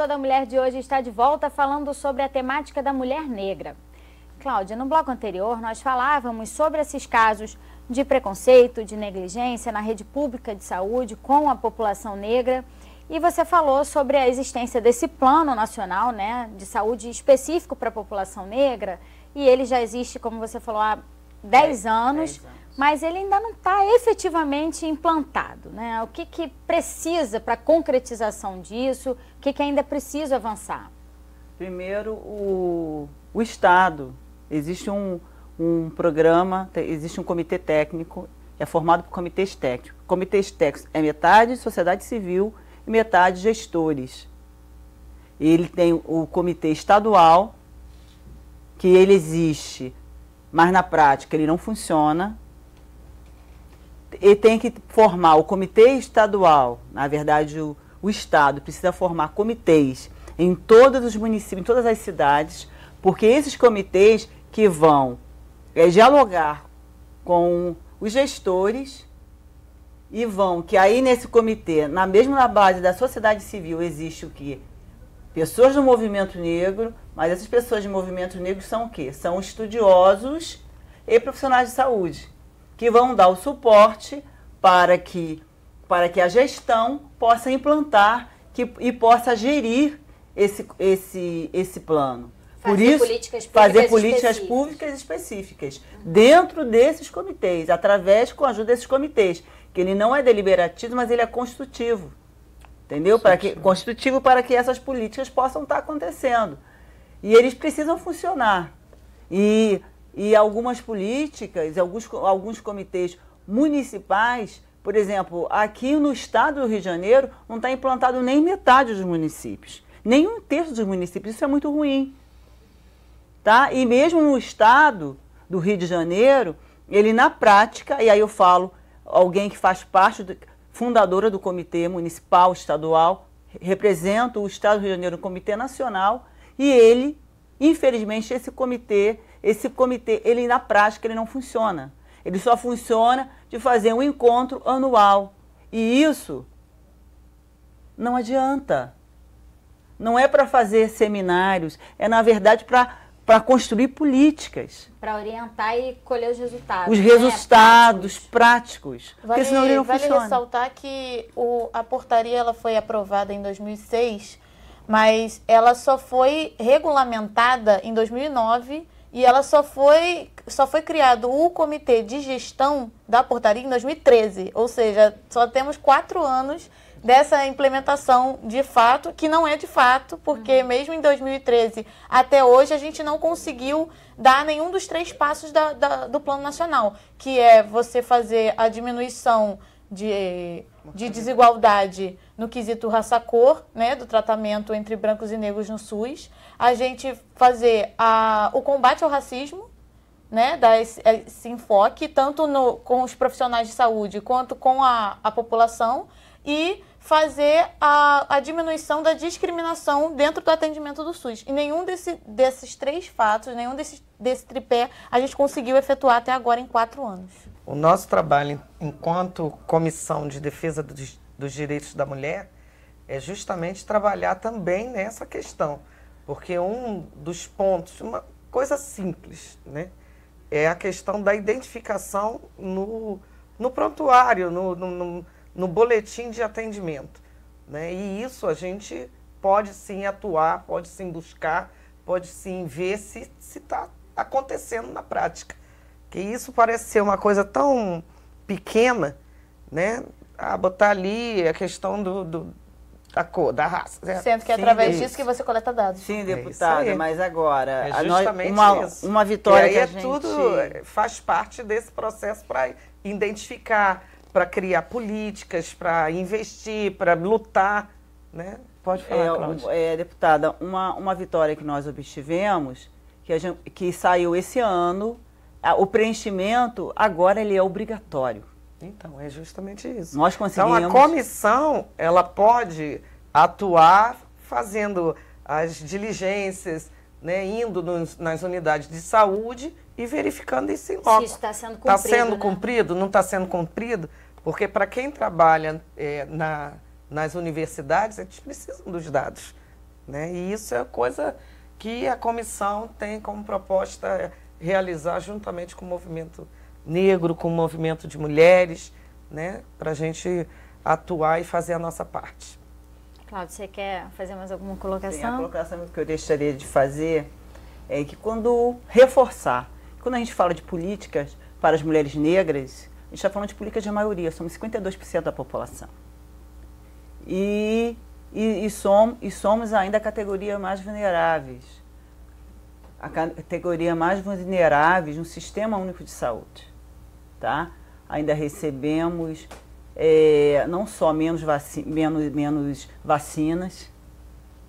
Toda Mulher de hoje está de volta falando sobre a temática da mulher negra. Cláudia, no bloco anterior nós falávamos sobre esses casos de preconceito, de negligência na rede pública de saúde com a população negra e você falou sobre a existência desse plano nacional, né, de saúde específico para a população negra e ele já existe, como você falou, há 10 anos. Mas ele ainda não está efetivamente implantado, né? O que precisa para a concretização disso? O que ainda precisa avançar? Primeiro, o Estado. Existe um programa, existe um comitê técnico, é formado por comitês técnicos. Comitês técnicos é metade sociedade civil e metade gestores. Ele tem o comitê estadual, que ele existe, mas na prática ele não funciona. E tem que formar o comitê estadual, na verdade o Estado precisa formar comitês em todos os municípios, em todas as cidades, porque esses comitês que vão dialogar com os gestores e vão, que aí nesse comitê, na base da sociedade civil, existe o quê? Pessoas do movimento negro, mas essas pessoas do movimento negro são o quê? São estudiosos e profissionais de saúde, que vão dar o suporte para que a gestão possa implantar e possa gerir esse plano. Por isso, fazer políticas públicas específicas dentro desses comitês, com a ajuda desses comitês, que ele não é deliberativo, mas ele é construtivo. Entendeu? Construtivo para que essas políticas possam estar acontecendo. E eles precisam funcionar. E algumas políticas, alguns comitês municipais, por exemplo, aqui no estado do Rio de Janeiro, não está implantado nem metade dos municípios. Nem um terço dos municípios. Isso é muito ruim. Tá? E mesmo no estado do Rio de Janeiro, ele na prática, e aí eu falo, alguém que faz parte, fundadora do comitê municipal, estadual, representa o estado do Rio de Janeiro no comitê nacional, e ele, infelizmente, esse comitê, ele na prática, ele não funciona. Ele só funciona de fazer um encontro anual. E isso não adianta. Não é para fazer seminários, é, na verdade, para construir políticas. Para orientar e colher os resultados. Os resultados práticos. Porque senão ele não funciona. Vale ressaltar que a portaria ela foi aprovada em 2006, mas ela só foi regulamentada em 2009 e ela só foi criado o comitê de gestão da portaria em 2013. Ou seja, só temos 4 anos dessa implementação de fato, que não é de fato, porque mesmo em 2013 até hoje a gente não conseguiu dar nenhum dos 3 passos do Plano Nacional, que é você fazer a diminuição de desigualdade no quesito raça-cor, né, do tratamento entre brancos e negros no SUS, a gente fazer o combate ao racismo, né, dar esse enfoque, tanto com os profissionais de saúde quanto com a população, e fazer a diminuição da discriminação dentro do atendimento do SUS. E nenhum desses 3 fatos, nenhum desse tripé, a gente conseguiu efetuar até agora em 4 anos. O nosso trabalho enquanto Comissão de Defesa dos Direitos da Mulher é justamente trabalhar também nessa questão. Porque um dos pontos, uma coisa simples, né, é a questão da identificação no prontuário, no boletim de atendimento, né? E isso a gente pode sim atuar, pode sim buscar, pode sim ver se está acontecendo na prática. Que isso parece ser uma coisa tão pequena, né? Botar ali a questão da cor, da raça. Certo? Sendo que é através disso que você coleta dados. Sim, deputada, mas agora, é justamente uma vitória e aí que a gente... tudo faz parte desse processo para identificar, para criar políticas, para investir, para lutar, né? Pode falar, Cláudia. Deputada, uma vitória que nós obtivemos, que saiu esse ano, o preenchimento agora ele é obrigatório. Então, é justamente isso. Nós conseguimos... Então, a comissão, ela pode atuar fazendo as diligências, né, indo nas unidades de saúde e verificando isso em loco. Se isso está sendo cumprido. Está sendo né? cumprido? Não está sendo cumprido? Porque para quem trabalha nas universidades, eles precisam dos dados. né? E isso é coisa que a comissão tem como proposta realizar juntamente com o movimento negro, com o movimento de mulheres, né? Para a gente atuar e fazer a nossa parte. Cláudio, você quer fazer mais alguma colocação? Sim, a colocação que eu deixaria de fazer é que quando a gente fala de políticas para as mulheres negras, a gente está falando de políticas de maioria, somos 52% da população. E somos ainda a categoria mais vulneráveis. A categoria mais vulneráveis no Sistema Único de Saúde. Tá? Ainda recebemos não só menos vacinas,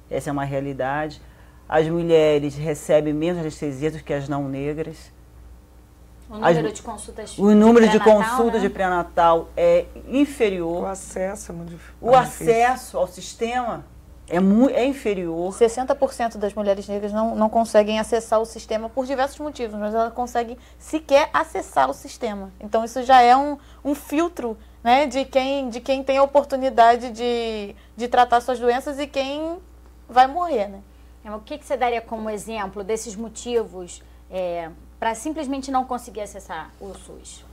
essa é uma realidade. As mulheres recebem menos anestesia do que as não negras. O número de consultas o número de pré-natal, consultas né? de pré-natal é inferior. O acesso é muito difícil. O acesso ao sistema é inferior. 60% das mulheres negras não conseguem acessar o sistema por diversos motivos, mas elas conseguem sequer acessar o sistema. Então isso já é um filtro, né, de quem tem a oportunidade de tratar suas doenças e quem vai morrer, né? O que você daria como exemplo desses motivos para simplesmente não conseguir acessar o SUS?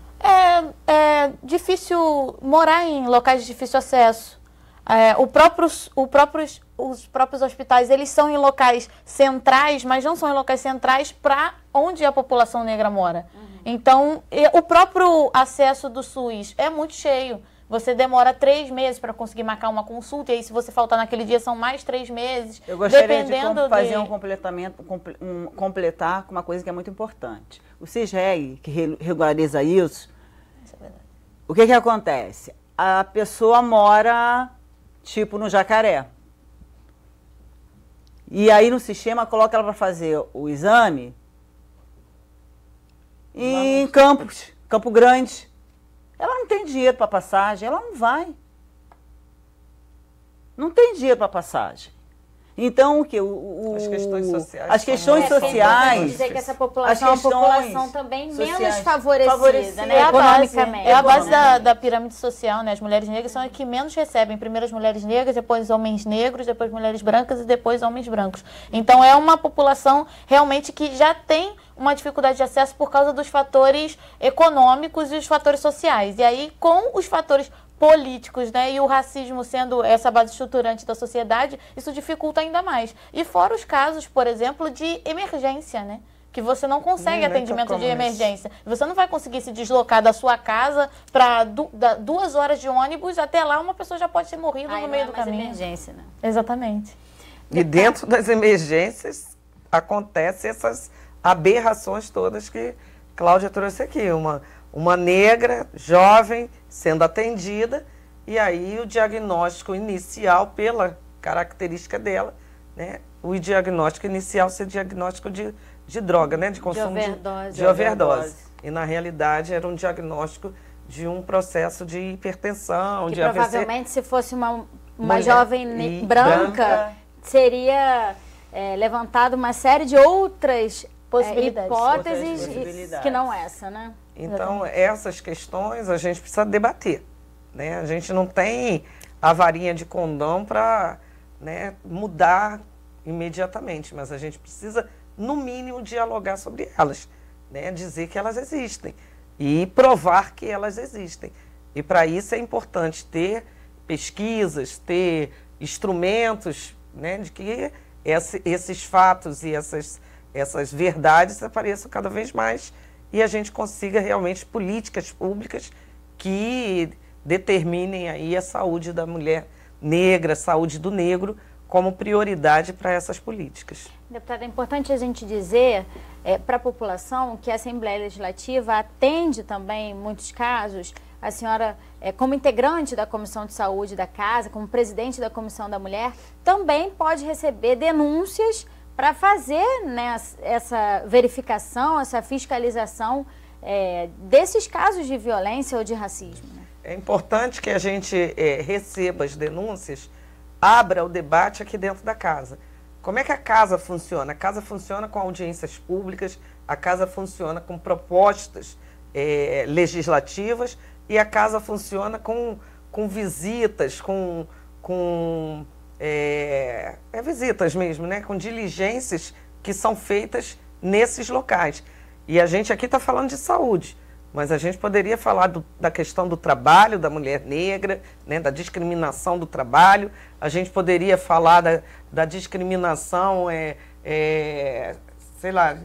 É difícil morar em locais de difícil acesso. Os próprios hospitais, eles são em locais centrais, mas não são em locais centrais para onde a população negra mora. Então, o próprio acesso do SUS é muito cheio. Você demora 3 meses para conseguir marcar uma consulta, e aí se você faltar naquele dia são mais 3 meses. Eu gostaria de fazer completar com uma coisa que é muito importante. O CISREG, que regulariza isso, o que acontece? A pessoa mora, tipo, no Jacaré. E aí no sistema coloca ela para fazer o exame em Campo Grande. Ela não tem dinheiro para passagem, ela não vai. Não tem dinheiro para passagem. Então, o que? As questões sociais. As questões sociais. Dizer que essa população é uma população também menos favorecida, né? Economicamente. É a base da pirâmide social, né? As mulheres negras são as que menos recebem. Primeiro as mulheres negras, depois homens negros, depois mulheres brancas e depois homens brancos. Então, é uma população realmente que já tem uma dificuldade de acesso por causa dos fatores econômicos e os fatores sociais. E aí, com os fatores políticos, né, e o racismo sendo essa base estruturante da sociedade, isso dificulta ainda mais. E fora os casos, por exemplo, de emergência, né, que você não consegue atendimento de emergência. Você não vai conseguir se deslocar da sua casa para 2 horas de ônibus, até lá uma pessoa já pode ter morrido no meio do caminho. Emergência, né? Exatamente. E dentro das emergências acontecem essas aberrações todas que Cláudia trouxe aqui. Uma negra, jovem, sendo atendida, e aí o diagnóstico inicial, pela característica dela, né, o diagnóstico inicial ser diagnóstico de droga, né, de consumo de overdose. E na realidade era um diagnóstico de um processo de hipertensão, de AVC. Provavelmente se fosse uma jovem branca, seria levantada uma série de outras hipóteses que não essa, né? Então, essas questões a gente precisa debater, né? A gente não tem a varinha de condão para, né, mudar imediatamente, mas a gente precisa, no mínimo, dialogar sobre elas, né? Dizer que elas existem e provar que elas existem. E para isso é importante ter pesquisas, ter instrumentos, né, de que esses fatos e essas verdades apareçam cada vez mais e a gente consiga realmente políticas públicas que determinem aí a saúde da mulher negra, a saúde do negro como prioridade para essas políticas. Deputada, é importante a gente dizer para a população que a Assembleia Legislativa atende também, em muitos casos, a senhora, como integrante da Comissão de Saúde da Casa, como presidente da Comissão da Mulher, também pode receber denúncias para fazer, né, essa verificação, essa fiscalização desses casos de violência ou de racismo. Né? É importante que a gente receba as denúncias, abra o debate aqui dentro da casa. Como é que a casa funciona? A casa funciona com audiências públicas, a casa funciona com propostas legislativas e a casa funciona com visitas, com visitas mesmo, né? Com diligências que são feitas nesses locais. E a gente aqui está falando de saúde, mas a gente poderia falar da questão do trabalho da mulher negra, né? Da discriminação do trabalho, a gente poderia falar da discriminação, sei lá,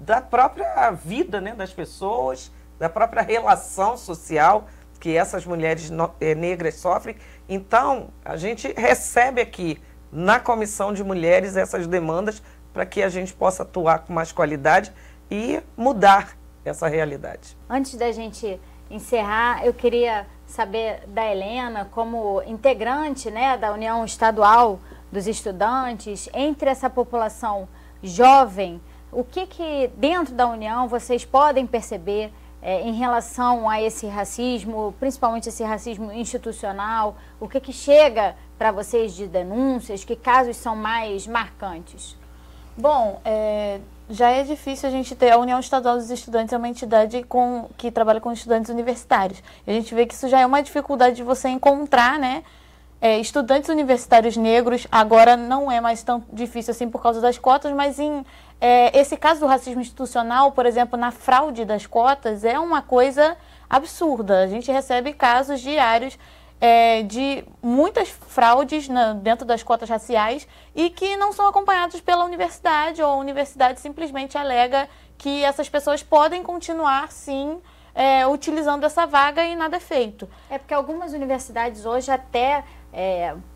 da própria vida, né? Das pessoas, da própria relação social que essas mulheres negras sofrem. Então, a gente recebe aqui na Comissão de Mulheres essas demandas para que a gente possa atuar com mais qualidade e mudar essa realidade. Antes da gente encerrar, eu queria saber da Helena, como integrante, né, da União Estadual dos Estudantes, entre essa população jovem, o que dentro da União vocês podem perceber em relação a esse racismo, principalmente esse racismo institucional? O que chega para vocês de denúncias? Que casos são mais marcantes? Bom, já é difícil a gente ter. A União Estadual dos Estudantes é uma entidade que trabalha com estudantes universitários. E a gente vê que isso já é uma dificuldade de você encontrar, né, estudantes universitários negros. Agora não é mais tão difícil assim por causa das cotas, mas esse caso do racismo institucional, por exemplo, na fraude das cotas, é uma coisa absurda. A gente recebe casos diários de muitas fraudes dentro das cotas raciais e que não são acompanhados pela universidade, ou a universidade simplesmente alega que essas pessoas podem continuar, sim, utilizando essa vaga e nada é feito. É porque algumas universidades hoje até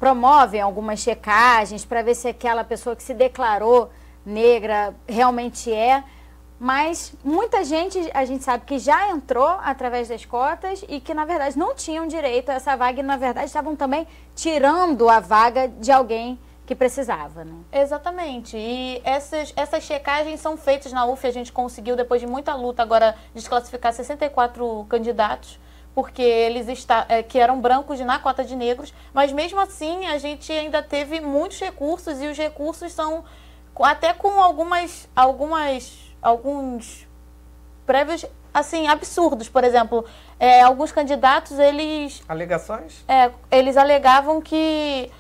promovem algumas checagens para ver se aquela pessoa que se declarou negra realmente mas muita gente, a gente sabe que já entrou através das cotas e que, na verdade, não tinham direito a essa vaga e, na verdade, estavam também tirando a vaga de alguém que precisava, né? Exatamente. E essas checagens são feitas na UF. A gente conseguiu, depois de muita luta, agora desclassificar 64 candidatos, porque eles que eram brancos na cota de negros, mas mesmo assim a gente ainda teve muitos recursos e os recursos são até com alguns prévios, assim, absurdos. Por exemplo, alguns candidatos, Alegações? Eles alegavam que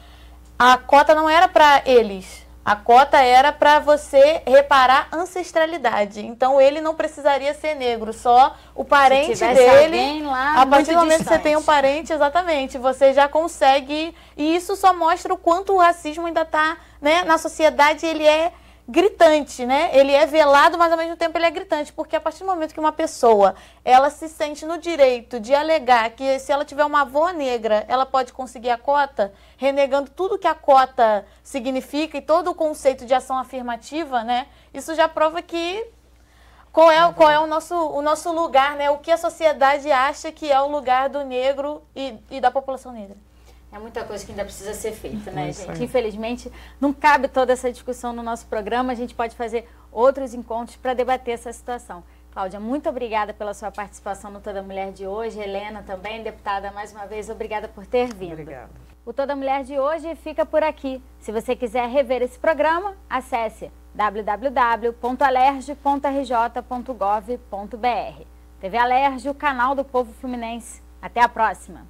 a cota não era para eles. A cota era para você reparar ancestralidade. Então, ele não precisaria ser negro, só o parente dele. Lá, a partir do momento que você tem um parente, exatamente, você já consegue. E isso só mostra o quanto o racismo ainda está, né, na sociedade. Ele é gritante, né? Ele é velado, mas ao mesmo tempo ele é gritante, porque a partir do momento que uma pessoa, ela se sente no direito de alegar que se ela tiver uma avó negra, ela pode conseguir a cota, renegando tudo que a cota significa e todo o conceito de ação afirmativa, né? Isso já prova que qual é o nosso lugar, né? O que a sociedade acha que é o lugar do negro e da população negra. É muita coisa que ainda precisa ser feita, né, gente? Infelizmente, não cabe toda essa discussão no nosso programa. A gente pode fazer outros encontros para debater essa situação. Cláudia, muito obrigada pela sua participação no Toda Mulher de hoje. Helena também, deputada, mais uma vez, obrigada por ter vindo. Obrigada. O Toda Mulher de hoje fica por aqui. Se você quiser rever esse programa, acesse www.alerj.rj.gov.br. TV Alerj, o canal do povo fluminense. Até a próxima!